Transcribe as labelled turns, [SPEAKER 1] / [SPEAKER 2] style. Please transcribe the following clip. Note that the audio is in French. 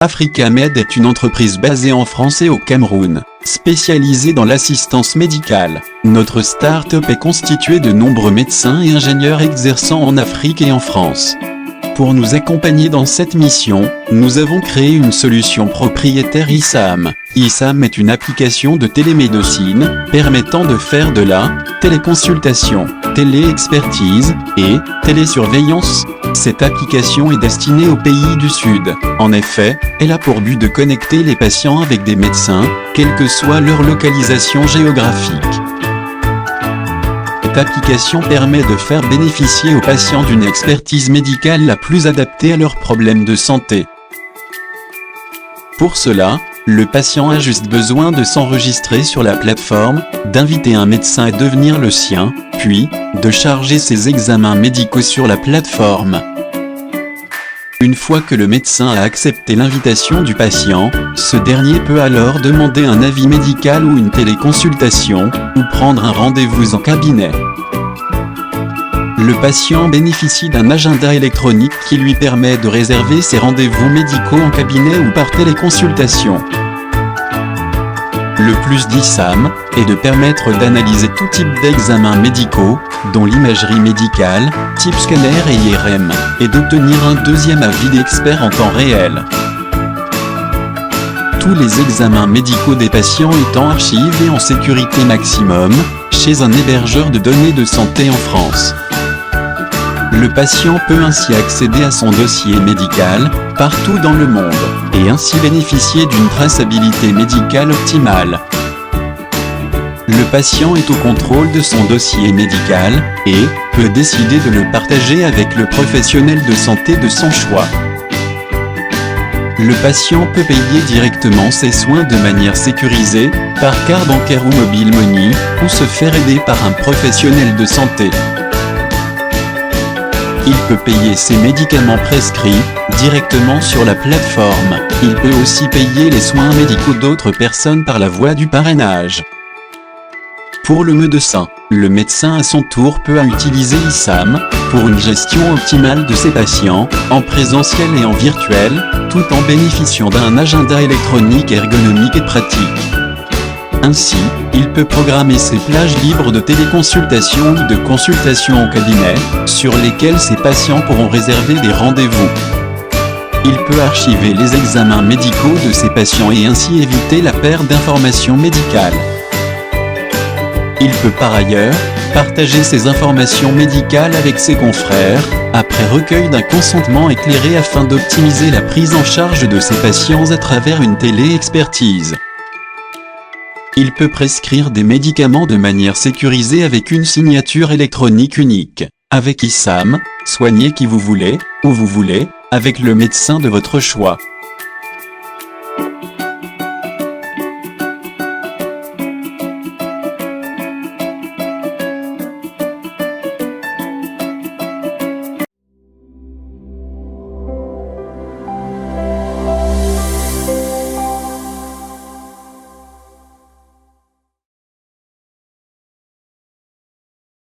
[SPEAKER 1] Africamed est une entreprise basée en France et au Cameroun, spécialisée dans l'assistance médicale. Notre start-up est constituée de nombreux médecins et ingénieurs exerçant en Afrique et en France. Pour nous accompagner dans cette mission, nous avons créé une solution propriétaire ISAM. ISAM est une application de télémédecine, permettant de faire de la téléconsultation, téléexpertise et télésurveillance. Cette application est destinée aux pays du Sud. En effet, elle a pour but de connecter les patients avec des médecins, quelle que soit leur localisation géographique. Cette application permet de faire bénéficier aux patients d'une expertise médicale la plus adaptée à leurs problèmes de santé. Pour cela, le patient a juste besoin de s'enregistrer sur la plateforme, d'inviter un médecin à devenir le sien, puis, de charger ses examens médicaux sur la plateforme. Une fois que le médecin a accepté l'invitation du patient, ce dernier peut alors demander un avis médical ou une téléconsultation, ou prendre un rendez-vous en cabinet. Le patient bénéficie d'un agenda électronique qui lui permet de réserver ses rendez-vous médicaux en cabinet ou par téléconsultation. Le plus d'ISAM est de permettre d'analyser tout type d'examens médicaux, dont l'imagerie médicale, type scanner et IRM, et d'obtenir un deuxième avis d'expert en temps réel. Tous les examens médicaux des patients étant archivés en sécurité maximum, chez un hébergeur de données de santé en France. Le patient peut ainsi accéder à son dossier médical, partout dans le monde, et ainsi bénéficier d'une traçabilité médicale optimale. Le patient est au contrôle de son dossier médical, et peut décider de le partager avec le professionnel de santé de son choix. Le patient peut payer directement ses soins de manière sécurisée, par carte bancaire ou mobile money, ou se faire aider par un professionnel de santé. Il peut payer ses médicaments prescrits directement sur la plateforme. Il peut aussi payer les soins médicaux d'autres personnes par la voie du parrainage. Pour le médecin à son tour peut utiliser ISAM pour une gestion optimale de ses patients, en présentiel et en virtuel, tout en bénéficiant d'un agenda électronique ergonomique et pratique. Ainsi, il peut programmer ses plages libres de téléconsultation ou de consultation en cabinet, sur lesquelles ses patients pourront réserver des rendez-vous. Il peut archiver les examens médicaux de ses patients et ainsi éviter la perte d'informations médicales. Il peut par ailleurs partager ses informations médicales avec ses confrères, après recueil d'un consentement éclairé afin d'optimiser la prise en charge de ses patients à travers une téléexpertise. Il peut prescrire des médicaments de manière sécurisée avec une signature électronique unique. Avec ISAM, soignez qui vous voulez, où vous voulez, avec le médecin de votre choix.